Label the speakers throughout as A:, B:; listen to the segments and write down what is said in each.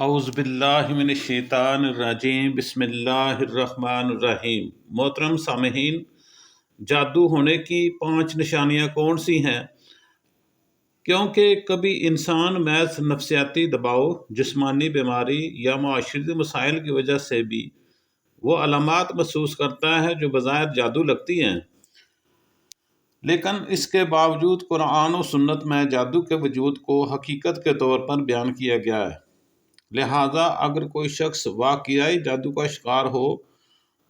A: اعوذ باللہ من الشیطان الرجیم بسم اللہ الرحمن الرحیم۔ محترم سامعین، جادو ہونے کی 5 نشانیاں کون سی ہیں؟ کیونکہ کبھی انسان محض نفسیاتی دباؤ، جسمانی بیماری یا معاشرتی مسائل کی وجہ سے بھی وہ علامات محسوس کرتا ہے جو بظاہر جادو لگتی ہیں، لیکن اس کے باوجود قرآن و سنت میں جادو کے وجود کو حقیقت کے طور پر بیان کیا گیا ہے۔ لہٰذا اگر کوئی شخص واقعی جادو کا شکار ہو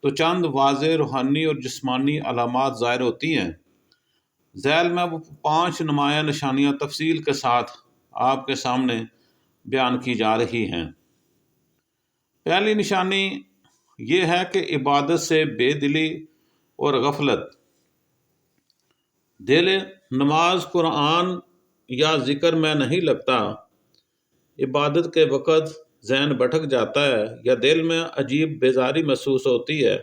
A: تو چند واضح روحانی اور جسمانی علامات ظاہر ہوتی ہیں۔ ذیل میں وہ 5 نمایاں نشانیاں تفصیل کے ساتھ آپ کے سامنے بیان کی جا رہی ہیں۔ پہلی نشانی یہ ہے کہ عبادت سے بے دلی اور غفلت۔ دل نماز، قرآن یا ذکر میں نہیں لگتا، عبادت کے وقت ذہن بھٹک جاتا ہے یا دل میں عجیب بیزاری محسوس ہوتی ہے۔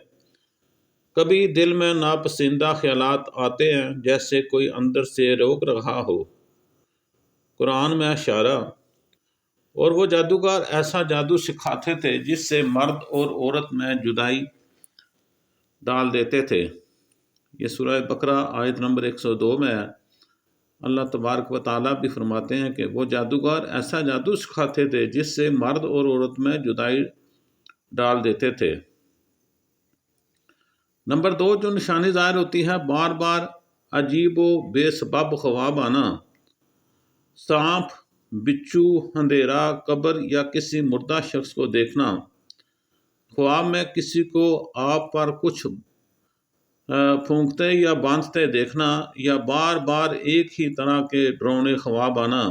A: کبھی دل میں ناپسندیدہ خیالات آتے ہیں جیسے کوئی اندر سے روک رہا ہو۔ قرآن میں اشارہ، اور وہ جادوگر ایسا جادو سکھاتے تھے جس سے مرد اور عورت میں جدائی ڈال دیتے تھے۔ یہ سورہ بقرہ آیت نمبر 102 میں ہے۔ اللہ تبارک و تعالیٰ بھی فرماتے ہیں کہ وہ جادوگر ایسا جادو سکھاتے تھے جس سے مرد اور عورت میں جدائی ڈال دیتے تھے۔ نمبر 2 جو نشانی ظاہر ہوتی ہے، بار بار عجیب و بے سبب خواب آنا۔ سانپ، بچھو، اندھیرا، قبر یا کسی مردہ شخص کو دیکھنا۔ خواب میں کسی کو آپ پر کچھ پھونکتے یا باندھتے دیکھنا، یا بار بار ایک ہی طرح کے ڈراؤنے خواب آنا۔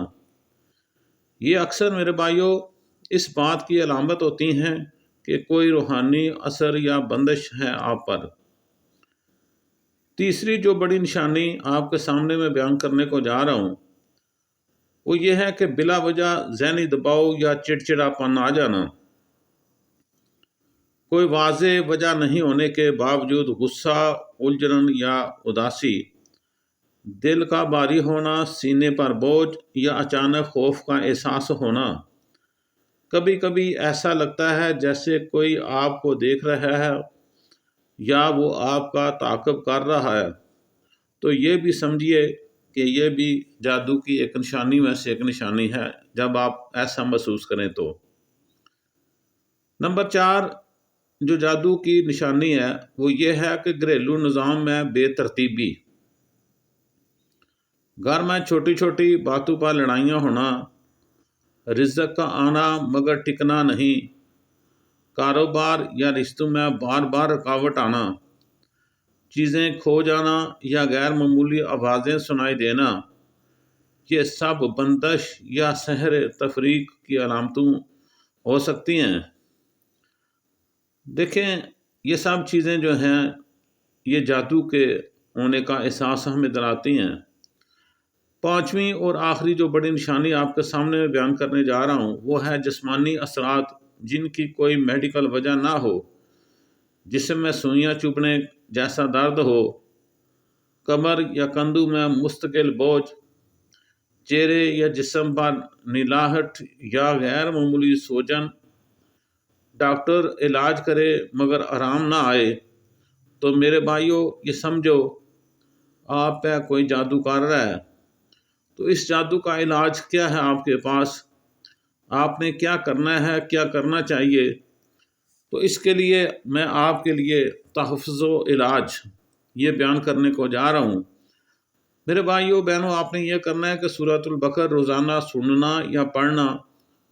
A: یہ اکثر میرے بھائیوں اس بات کی علامت ہوتی ہیں کہ کوئی روحانی اثر یا بندش ہے آپ پر۔ تیسری جو بڑی نشانی آپ کے سامنے میں بیان کرنے کو جا رہا ہوں، وہ یہ ہے کہ بلا وجہ ذہنی دباؤ یا چڑچڑاپن آ جانا۔ کوئی واضح وجہ نہیں ہونے کے باوجود غصہ، الجھن یا اداسی، دل کا بھاری ہونا، سینے پر بوجھ یا اچانک خوف کا احساس ہونا۔ کبھی کبھی ایسا لگتا ہے جیسے کوئی آپ کو دیکھ رہا ہے یا وہ آپ کا تعاقب کر رہا ہے، تو یہ بھی سمجھیے کہ یہ بھی جادو کی ایک نشانی میں سے ایک نشانی ہے جب آپ ایسا محسوس کریں تو۔ نمبر 4 جو جادو کی نشانی ہے وہ یہ ہے کہ گھریلو نظام میں بے ترتیبی۔ گھر میں چھوٹی چھوٹی باتوں پر لڑائیاں ہونا، رزق کا آنا مگر ٹکنا نہیں، کاروبار یا رشتوں میں بار بار رکاوٹ آنا، چیزیں کھو جانا یا غیر معمولی آوازیں سنائی دینا، یہ سب بندش یا سحر تفریق کی علامتوں ہو سکتی ہیں۔ دیکھیں، یہ سب چیزیں جو ہیں یہ جادو کے ہونے کا احساس ہمیں دلاتی ہیں۔ 5ویں اور آخری جو بڑی نشانی آپ کے سامنے میں بیان کرنے جا رہا ہوں وہ ہے جسمانی اثرات جن کی کوئی میڈیکل وجہ نہ ہو۔ جسم میں سوئیاں چبھنے جیسا درد ہو، کمر یا کندھوں میں مستقل بوجھ، چہرے یا جسم پر نیلاہٹ یا غیر معمولی سوجن، ڈاکٹر علاج کرے مگر آرام نہ آئے، تو میرے بھائیوں یہ سمجھو آپ پہ کوئی جادو کر رہا ہے۔ تو اس جادو کا علاج کیا ہے آپ کے پاس؟ آپ نے کیا کرنا ہے، کیا کرنا چاہیے؟ تو اس کے لیے میں آپ کے لیے تحفظ و علاج یہ بیان کرنے کو جا رہا ہوں۔ میرے بھائیوں بہنوں، آپ نے یہ کرنا ہے کہ سورۃ البقرہ روزانہ سننا یا پڑھنا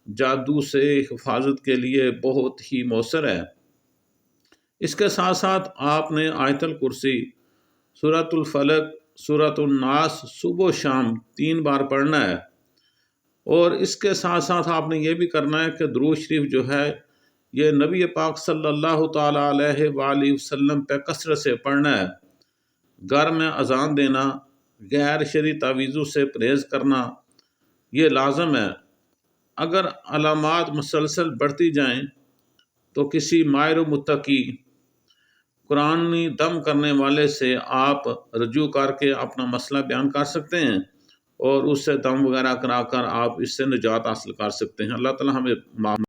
A: جادو سے حفاظت کے لیے بہت ہی مؤثر ہے۔ اس کے ساتھ ساتھ آپ نے آیت الکرسی، سورۃ الفلق، سورۃ الناس صبح و شام 3 بار پڑھنا ہے۔ اور اس کے ساتھ ساتھ آپ نے یہ بھی کرنا ہے کہ درود شریف جو ہے یہ نبی پاک صلی اللہ تعالیٰ علیہ وآلہ وسلم پہ کثرت سے پڑھنا ہے۔ گھر میں اذان دینا، غیر شرعی تعویذوں سے پرہیز کرنا یہ لازم ہے۔ اگر علامات مسلسل بڑھتی جائیں تو کسی ماہر و متقی قرآنی دم کرنے والے سے آپ رجوع کر کے اپنا مسئلہ بیان کر سکتے ہیں اور اس سے دم وغیرہ کرا کر آپ اس سے نجات حاصل کر سکتے ہیں۔ اللہ تعالیٰ ہمیں